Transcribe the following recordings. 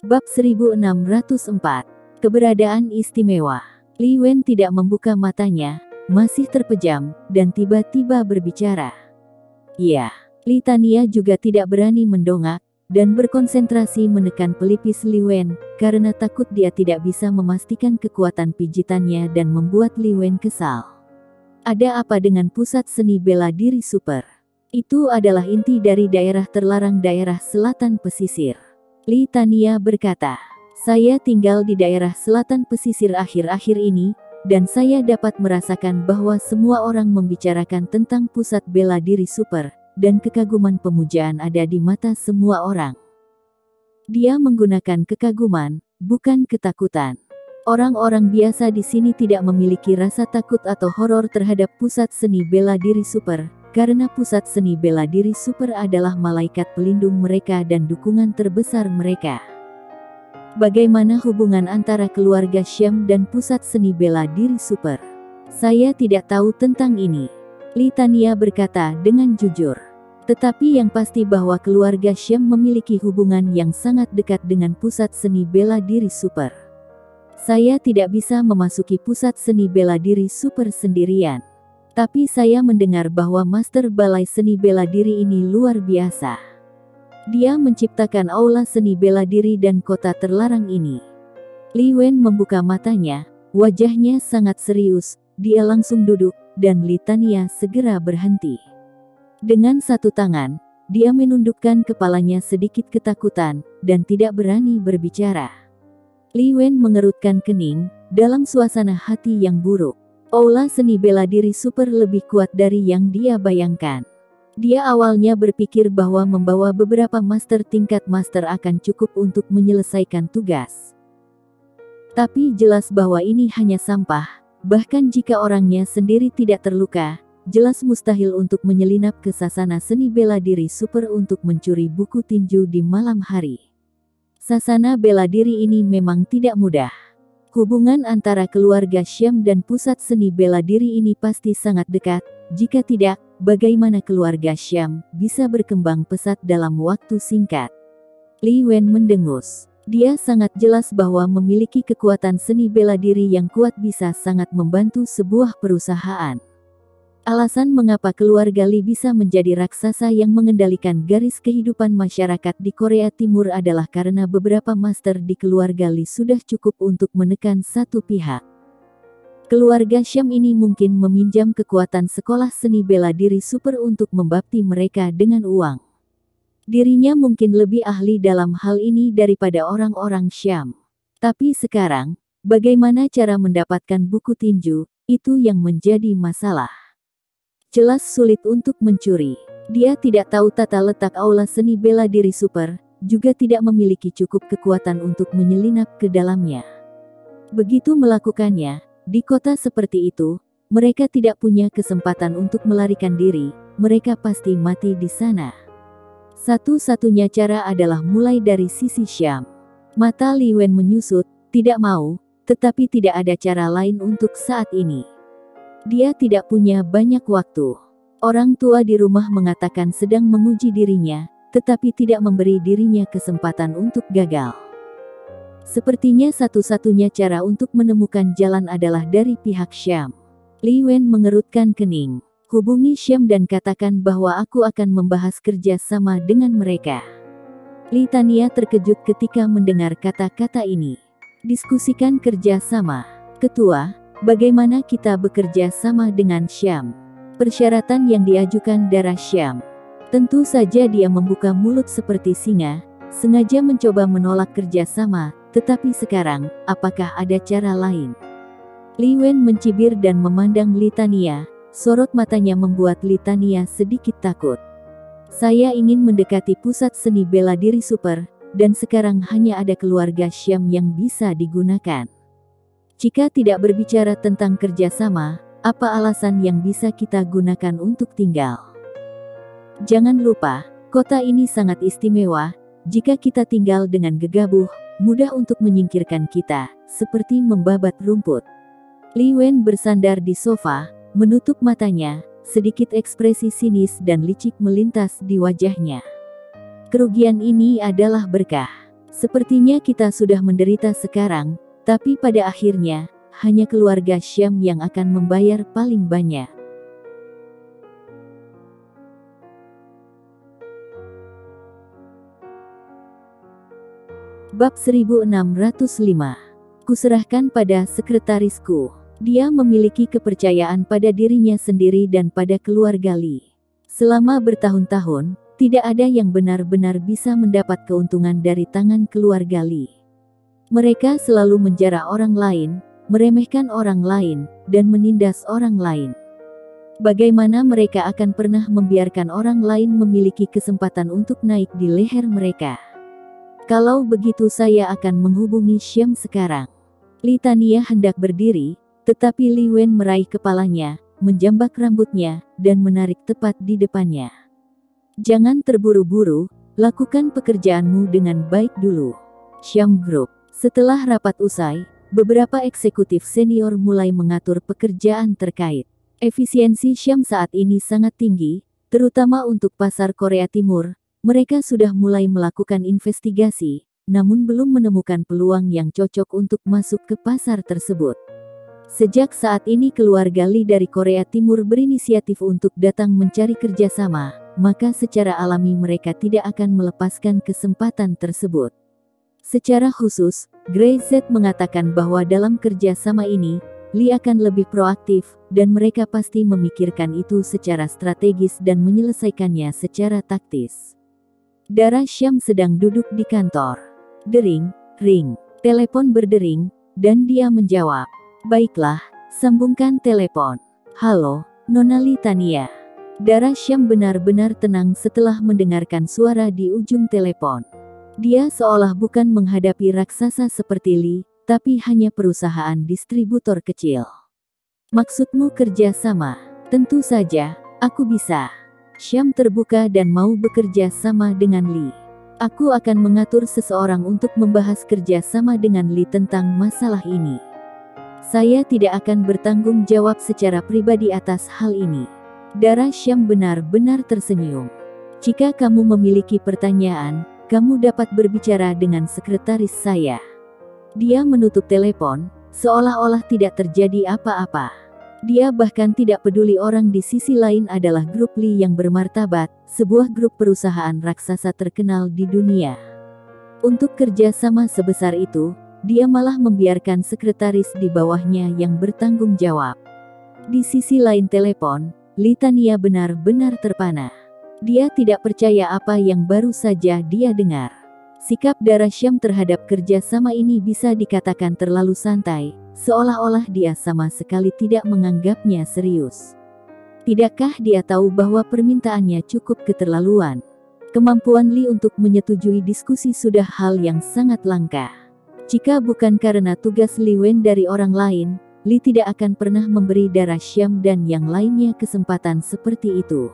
Bab 1604. Keberadaan istimewa. Li Wen tidak membuka matanya, masih terpejam, dan tiba-tiba berbicara. Iya. Li Tania juga tidak berani mendongak, dan berkonsentrasi menekan pelipis Li Wen, karena takut dia tidak bisa memastikan kekuatan pijitannya dan membuat Li Wen kesal. Ada apa dengan pusat seni bela diri super? Itu adalah inti dari daerah terlarang daerah selatan pesisir. Li Tania berkata, saya tinggal di daerah selatan pesisir akhir-akhir ini, dan saya dapat merasakan bahwa semua orang membicarakan tentang pusat bela diri super, dan kekaguman pemujaan ada di mata semua orang. Dia menggunakan kekaguman, bukan ketakutan. Orang-orang biasa di sini tidak memiliki rasa takut atau horor terhadap pusat seni bela diri super, karena pusat seni bela diri super adalah malaikat pelindung mereka dan dukungan terbesar mereka. Bagaimana hubungan antara keluarga Syam dan pusat seni bela diri super? Saya tidak tahu tentang ini. Li Tania berkata dengan jujur. Tetapi yang pasti bahwa keluarga Syam memiliki hubungan yang sangat dekat dengan pusat seni bela diri super. Saya tidak bisa memasuki pusat seni bela diri super sendirian. Tapi saya mendengar bahwa master balai seni bela diri ini luar biasa. Dia menciptakan aula seni bela diri dan kota terlarang ini. Li Wen membuka matanya, wajahnya sangat serius, dia langsung duduk, dan Li Tania segera berhenti. Dengan satu tangan, dia menundukkan kepalanya sedikit ketakutan, dan tidak berani berbicara. Li Wen mengerutkan kening, dalam suasana hati yang buruk. Aula seni bela diri super lebih kuat dari yang dia bayangkan. Dia awalnya berpikir bahwa membawa beberapa master tingkat master akan cukup untuk menyelesaikan tugas. Tapi jelas bahwa ini hanya sampah, bahkan jika orangnya sendiri tidak terluka, jelas mustahil untuk menyelinap ke sasana seni bela diri super untuk mencuri buku tinju di malam hari. Sasana bela diri ini memang tidak mudah. Hubungan antara keluarga Syam dan pusat seni bela diri ini pasti sangat dekat. Jika tidak, bagaimana keluarga Syam bisa berkembang pesat dalam waktu singkat? Li Wen mendengus. Dia sangat jelas bahwa memiliki kekuatan seni bela diri yang kuat bisa sangat membantu sebuah perusahaan. Alasan mengapa keluarga Li bisa menjadi raksasa yang mengendalikan garis kehidupan masyarakat di Korea Timur adalah karena beberapa master di keluarga Li sudah cukup untuk menekan satu pihak. Keluarga Syam ini mungkin meminjam kekuatan sekolah seni bela diri super untuk membapti mereka dengan uang. Dirinya mungkin lebih ahli dalam hal ini daripada orang-orang Syam. Tapi sekarang, bagaimana cara mendapatkan buku tinju, itu yang menjadi masalah. Jelas sulit untuk mencuri. Dia tidak tahu tata letak aula seni bela diri super, juga tidak memiliki cukup kekuatan untuk menyelinap ke dalamnya. Begitu melakukannya, di kota seperti itu, mereka tidak punya kesempatan untuk melarikan diri, mereka pasti mati di sana. Satu-satunya cara adalah mulai dari sisi Syam. Mata Li Wen menyusut, tidak mau, tetapi tidak ada cara lain untuk saat ini. Dia tidak punya banyak waktu. Orang tua di rumah mengatakan sedang menguji dirinya, tetapi tidak memberi dirinya kesempatan untuk gagal. Sepertinya satu-satunya cara untuk menemukan jalan adalah dari pihak Syam. Li Wen mengerutkan kening. Hubungi Syam dan katakan bahwa aku akan membahas kerja sama dengan mereka. Li Tania terkejut ketika mendengar kata-kata ini. Diskusikan kerja sama. Ketua, bagaimana kita bekerja sama dengan Syam? Persyaratan yang diajukan darah Syam. Tentu saja dia membuka mulut seperti singa, sengaja mencoba menolak kerja sama, tetapi sekarang, apakah ada cara lain? Li Wen mencibir dan memandang Li Tania, sorot matanya membuat Li Tania sedikit takut. Saya ingin mendekati pusat seni bela diri super, dan sekarang hanya ada keluarga Syam yang bisa digunakan. Jika tidak berbicara tentang kerjasama, apa alasan yang bisa kita gunakan untuk tinggal? Jangan lupa, kota ini sangat istimewa. Jika kita tinggal dengan gegabah, mudah untuk menyingkirkan kita, seperti membabat rumput. Li Wen bersandar di sofa, menutup matanya, sedikit ekspresi sinis dan licik melintas di wajahnya. Kerugian ini adalah berkah. Sepertinya kita sudah menderita sekarang, tapi pada akhirnya, hanya keluarga Syam yang akan membayar paling banyak. Bab 1605. Kuserahkan pada sekretarisku. Dia memiliki kepercayaan pada dirinya sendiri dan pada keluarga Li. Selama bertahun-tahun, tidak ada yang benar-benar bisa mendapat keuntungan dari tangan keluarga Li. Mereka selalu menjara orang lain, meremehkan orang lain, dan menindas orang lain. Bagaimana mereka akan pernah membiarkan orang lain memiliki kesempatan untuk naik di leher mereka? Kalau begitu saya akan menghubungi Syam sekarang. Li Tania hendak berdiri, tetapi Li Wen meraih kepalanya, menjambak rambutnya, dan menarik tepat di depannya. Jangan terburu-buru, lakukan pekerjaanmu dengan baik dulu. Syam Group. Setelah rapat usai, beberapa eksekutif senior mulai mengatur pekerjaan terkait. Efisiensi Syam saat ini sangat tinggi, terutama untuk pasar Korea Timur. Mereka sudah mulai melakukan investigasi, namun belum menemukan peluang yang cocok untuk masuk ke pasar tersebut. Sejak saat ini keluarga Li dari Korea Timur berinisiatif untuk datang mencari kerjasama, maka secara alami mereka tidak akan melepaskan kesempatan tersebut. Secara khusus, Grey Z mengatakan bahwa dalam kerjasama ini, Li akan lebih proaktif, dan mereka pasti memikirkan itu secara strategis dan menyelesaikannya secara taktis. Dara Syam sedang duduk di kantor. Dering, ring. Telepon berdering, dan dia menjawab. Baiklah, sambungkan telepon. Halo, Nona Li Tania. Dara Syam benar-benar tenang setelah mendengarkan suara di ujung telepon. Dia seolah bukan menghadapi raksasa seperti Li, tapi hanya perusahaan distributor kecil. Maksudmu kerja sama? Tentu saja, aku bisa. Syam terbuka dan mau bekerja sama dengan Li. Aku akan mengatur seseorang untuk membahas kerja sama dengan Li tentang masalah ini. Saya tidak akan bertanggung jawab secara pribadi atas hal ini. Dara Syam benar-benar tersenyum. Jika kamu memiliki pertanyaan, kamu dapat berbicara dengan sekretaris saya. Dia menutup telepon, seolah-olah tidak terjadi apa-apa. Dia bahkan tidak peduli orang di sisi lain adalah grup Li yang bermartabat, sebuah grup perusahaan raksasa terkenal di dunia. Untuk kerja sama sebesar itu, dia malah membiarkan sekretaris di bawahnya yang bertanggung jawab. Di sisi lain telepon, Li Tania benar-benar terpana. Dia tidak percaya apa yang baru saja dia dengar. Sikap Dara Syam terhadap kerja sama ini bisa dikatakan terlalu santai, seolah-olah dia sama sekali tidak menganggapnya serius. Tidakkah dia tahu bahwa permintaannya cukup keterlaluan? Kemampuan Li untuk menyetujui diskusi sudah hal yang sangat langka. Jika bukan karena tugas Li Wen dari orang lain, Li tidak akan pernah memberi Dara Syam dan yang lainnya kesempatan seperti itu.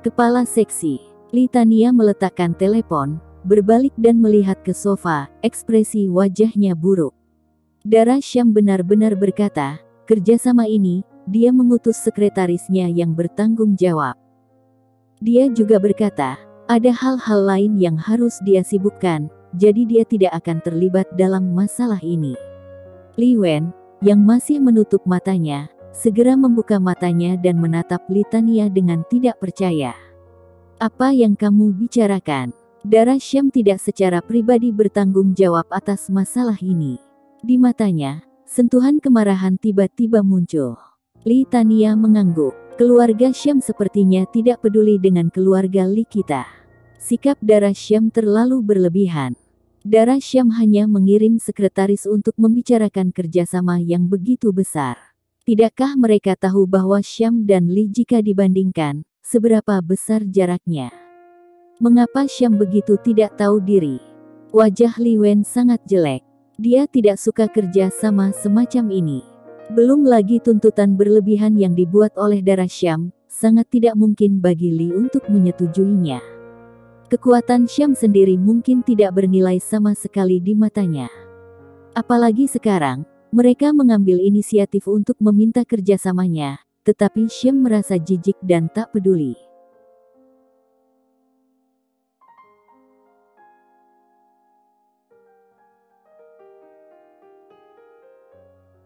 Kepala seksi. Li Tania meletakkan telepon, berbalik dan melihat ke sofa, ekspresi wajahnya buruk. Dara Syam benar-benar berkata, kerjasama ini, dia mengutus sekretarisnya yang bertanggung jawab. Dia juga berkata, ada hal-hal lain yang harus dia sibukkan, jadi dia tidak akan terlibat dalam masalah ini. Li Wen, yang masih menutup matanya, segera membuka matanya dan menatap Li Tania dengan tidak percaya. Apa yang kamu bicarakan? Dara Syam tidak secara pribadi bertanggung jawab atas masalah ini. Di matanya, sentuhan kemarahan tiba-tiba muncul. Li Tania mengangguk. Keluarga Syam sepertinya tidak peduli dengan keluarga Li kita. Sikap Dara Syam terlalu berlebihan. Dara Syam hanya mengirim sekretaris untuk membicarakan kerjasama yang begitu besar. Tidakkah mereka tahu bahwa Syam dan Li jika dibandingkan, seberapa besar jaraknya? Mengapa Syam begitu tidak tahu diri? Wajah Li Wen sangat jelek. Dia tidak suka kerja sama semacam ini. Belum lagi tuntutan berlebihan yang dibuat oleh Dara Syam, sangat tidak mungkin bagi Li untuk menyetujuinya. Kekuatan Syam sendiri mungkin tidak bernilai sama sekali di matanya. Apalagi sekarang, mereka mengambil inisiatif untuk meminta kerjasamanya, tetapi Syam merasa jijik dan tak peduli.